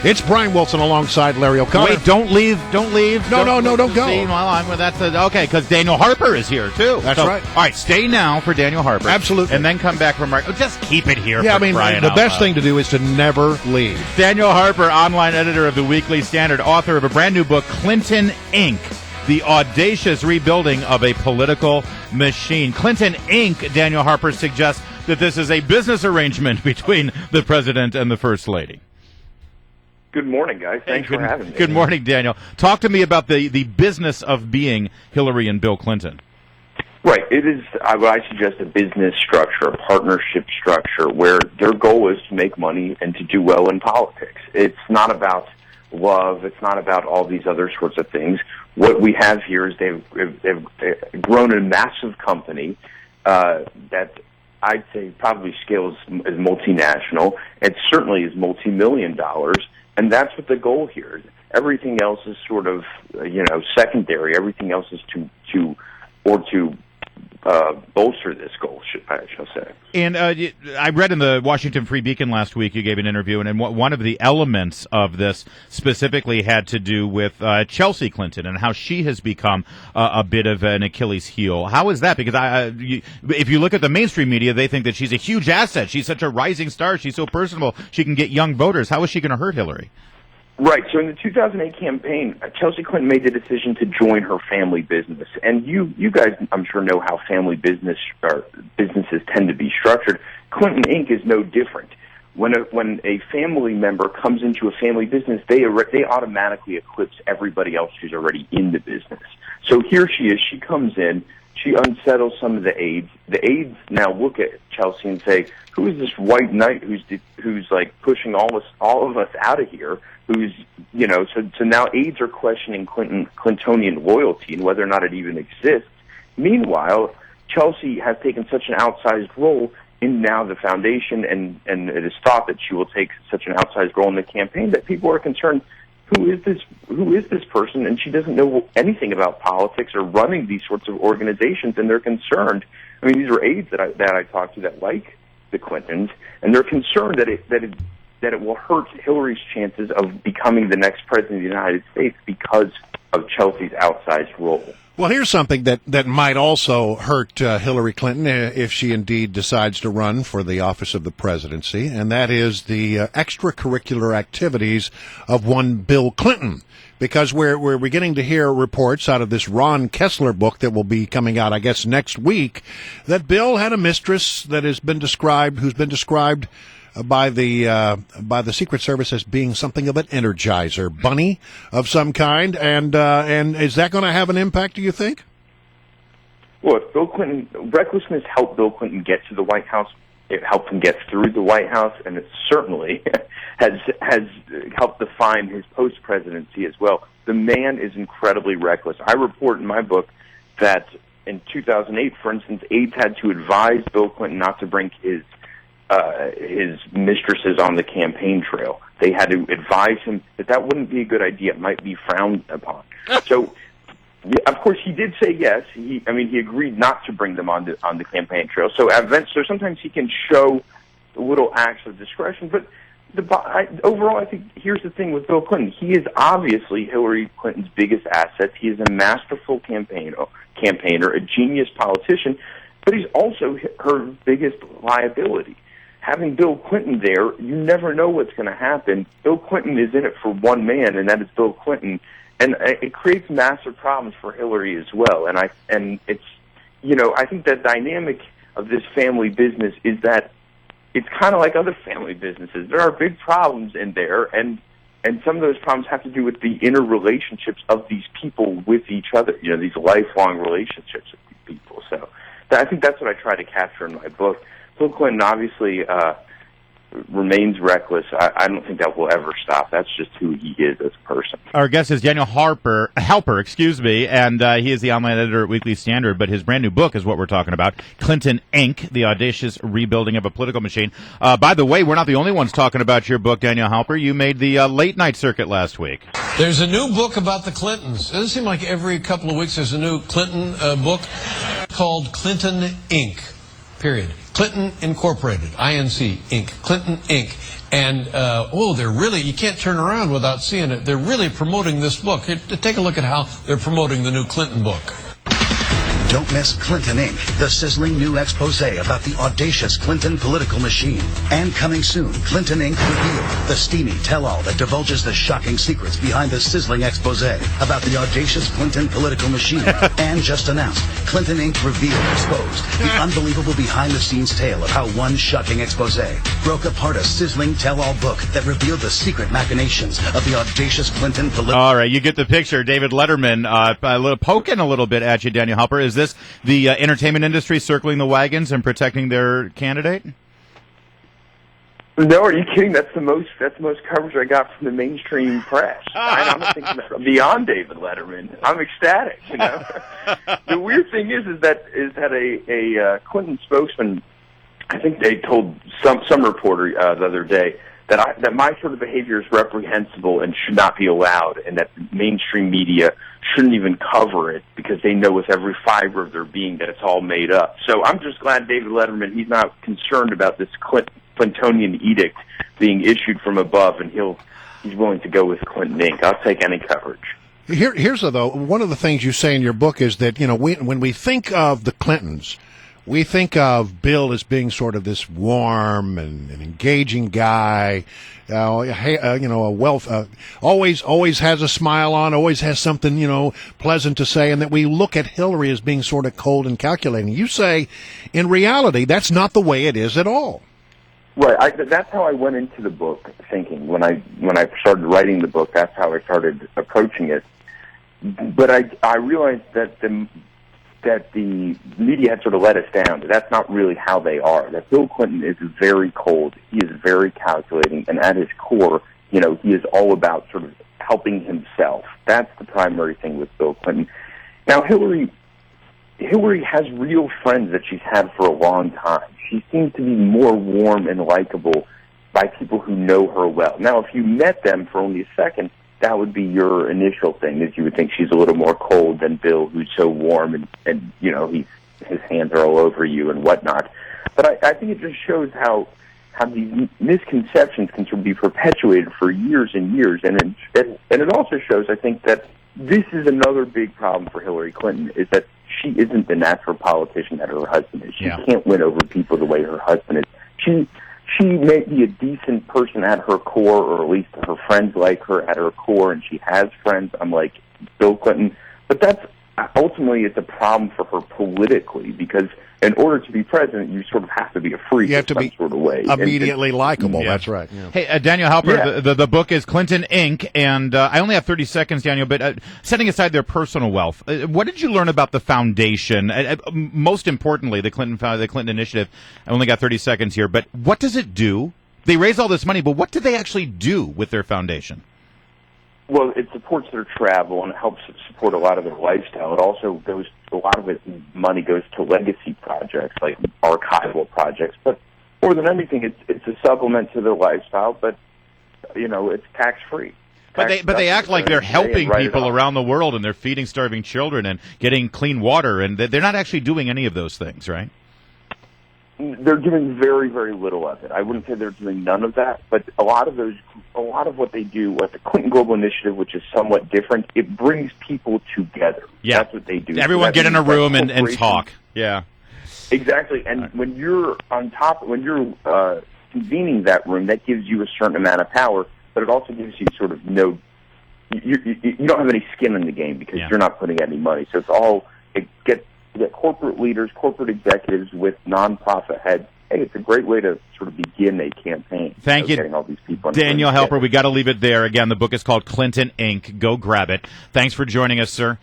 It's Brian Wilson alongside Larry O'Connor. Wait, don't leave. No, don't go. See, well, okay, because Daniel Harper is here, too. That's right. All right, stay now for Daniel Harper. Absolutely. And then come back from just keep it here. Yeah, for the best thing to do is to never leave. Daniel Harper, online editor of the Weekly Standard, author of a brand new book, Clinton, Inc., The Audacious Rebuilding of a Political Machine. Clinton, Inc., Daniel Harper suggests that this is a business arrangement between the president and the first lady. Good morning, guys. Thanks for having me. Good morning, Daniel. Talk to me about the business of being Hillary and Bill Clinton. Right. It is, I suggest, a business structure, a partnership structure, where their goal is to make money and to do well in politics. It's not about love. It's not about all these other sorts of things. What we have here is they've grown a massive company that I'd say probably scales as multinational. It certainly is multi-million dollars. And that's what the goal here is. Everything else is sort of, secondary. Everything else is to bolster this goal, I shall say. And I read in the Washington Free Beacon last week, you gave an interview, and one of the elements of this specifically had to do with Chelsea Clinton and how she has become a bit of an Achilles heel. How is that? Because if you look at the mainstream media, they think that she's a huge asset. She's such a rising star. She's so personable. She can get young voters. How is she going to hurt Hillary? Right. So in the 2008 campaign, Chelsea Clinton made the decision to join her family business. And you guys, I'm sure, know how family businesses tend to be structured. Clinton Inc. is no different. When a family member comes into a family business, they automatically eclipse everybody else who's already in the business. So here she is. She comes in. She unsettles some of the aides. The aides now look at Chelsea and say, "Who is this white knight who's like pushing all of us out of here?" So now aides are questioning Clintonian loyalty and whether or not it even exists. Meanwhile, Chelsea has taken such an outsized role in now the foundation, and it is thought that she will take such an outsized role in the campaign that people are concerned. Who is this person? And she doesn't know anything about politics or running these sorts of organizations, and they're concerned. I mean, these are aides that I talked to that like the Clintons, and they're concerned that it will hurt Hillary's chances of becoming the next president of the United States because of Chelsea's outsized role. Well, here's something that might also hurt Hillary Clinton if she indeed decides to run for the office of the presidency, and that is the extracurricular activities of one Bill Clinton. Because we're beginning to hear reports out of this Ron Kessler book that will be coming out, I guess, next week, that Bill had a mistress that who's been described by the Secret Service as being something of an energizer bunny of some kind, and is that going to have an impact, do you think? Well, if Bill Clinton, recklessness helped Bill Clinton get to the White House. It helped him get through the White House, and it certainly has helped define his post-presidency as well. The man is incredibly reckless. I report in my book that in 2008, for instance, aides had to advise Bill Clinton not to bring his mistresses on the campaign trail. They had to advise him that wouldn't be a good idea. It might be frowned upon. So, yeah, of course, he did say yes. He agreed not to bring them on the campaign trail. So sometimes he can show little acts of discretion. But overall, I think here's the thing with Bill Clinton. He is obviously Hillary Clinton's biggest asset. He is a masterful campaigner, a genius politician, but he's also her biggest liability. Having Bill Clinton there, you never know what's going to happen. Bill Clinton is in it for one man, and that is Bill Clinton, and it creates massive problems for Hillary as well. And I think the dynamic of this family business is that it's kind of like other family businesses. There are big problems in there, and some of those problems have to do with the inner relationships of these people with each other. These lifelong relationships with these people. So I think that's what I try to capture in my book. Bill Clinton obviously remains reckless. I don't think that will ever stop. That's just who he is as a person. Our guest is Daniel Halper, and he is the online editor at Weekly Standard, but his brand new book is what we're talking about, Clinton, Inc., The Audacious Rebuilding of a Political Machine. By the way, we're not the only ones talking about your book, Daniel Halper. You made the late-night circuit last week. There's a new book about the Clintons. It doesn't seem like every couple of weeks there's a new Clinton book called Clinton, Inc., period. Clinton Incorporated, INC, Inc., Clinton Inc. And, they're really, you can't turn around without seeing it. They're really promoting this book. Take a look at how they're promoting the new Clinton book. Don't miss Clinton Inc., the sizzling new expose about the audacious Clinton political machine. And coming soon, Clinton Inc. Revealed, the steamy tell-all that divulges the shocking secrets behind the sizzling expose about the audacious Clinton political machine. And just announced, Clinton Inc. Revealed, exposed, the unbelievable behind-the-scenes tale of how one shocking expose broke apart a sizzling tell-all book that revealed the secret machinations of the audacious Clinton political... All right, you get the picture. David Letterman poking a little bit at you, Daniel Halper. Is this the entertainment industry circling the wagons and protecting their candidate? No, are you kidding? That's the most coverage I got from the mainstream press. I'm thinking beyond David Letterman. I'm ecstatic. The weird thing is that a Clinton spokesman, I think they told some reporter the other day that my sort of behavior is reprehensible and should not be allowed, and that the mainstream media shouldn't even cover it because they know with every fiber of their being that it's all made up. So I'm just glad David Letterman, he's not concerned about this Clintonian edict being issued from above, and he's willing to go with Clinton Inc. I'll take any coverage. Here's though, one of the things you say in your book is that, when we think of the Clintons, we think of Bill as being sort of this warm and engaging guy, always has a smile on, always has something, pleasant to say, and that we look at Hillary as being sort of cold and calculating. You say, in reality, that's not the way it is at all. Right. That's how I went into the book thinking. When I started writing the book, that's how I started approaching it. But I realized that the media had sort of let us down. That's not really how they are. That Bill Clinton is very cold. He is very calculating, and at his core, he is all about sort of helping himself. That's the primary thing with Bill Clinton. Now, Hillary has real friends that she's had for a long time. She seems to be more warm and likable by people who know her well. Now, if you met them for only a second, that would be your initial thing, is you would think she's a little more cold than Bill, who's so warm and his hands are all over you and whatnot. But I think it just shows how these misconceptions can sort of be perpetuated for years and years, and it also shows, I think, that this is another big problem for Hillary Clinton, is that she isn't the natural politician that her husband is. She can't win over people the way her husband is. She may be a decent person at her core, or at least her friends like her at her core, and she has friends, unlike Bill Clinton. But that's ultimately it's a problem for her politically, because in order to be president, you sort of have to be a freak in some sort of way. Immediately likable. Yeah. That's right. Yeah. Hey, Daniel Halper, the book is Clinton Inc., and I only have 30 seconds, Daniel, but setting aside their personal wealth, what did you learn about the foundation? Most importantly, the Clinton Initiative. I only got 30 seconds here, but what does it do? They raise all this money, but what do they actually do with their foundation? Well, it supports their travel and it helps support a lot of their lifestyle. It also a lot of money goes to legacy projects, like archival projects. But more than anything, it's a supplement to their lifestyle, but, it's tax-free. But they act like they're helping people around the world, and they're feeding starving children and getting clean water, and they're not actually doing any of those things, right? They're doing very, very little of it. I wouldn't say they're doing none of that, but a lot of what they do with the Clinton Global Initiative, which is somewhat different, it brings people together. Yeah. That's what they do. Everyone get in a room and talk. Yeah. Exactly. And when you're convening that room, that gives you a certain amount of power, but it also gives you sort of you don't have any skin in the game because you're not putting any money. So you get corporate leaders, corporate executives with nonprofit heads. Hey, it's a great way to sort of begin a campaign. Thank you, getting all these people Daniel Halper. We got to leave it there. Again, the book is called Clinton Inc. Go grab it. Thanks for joining us, sir.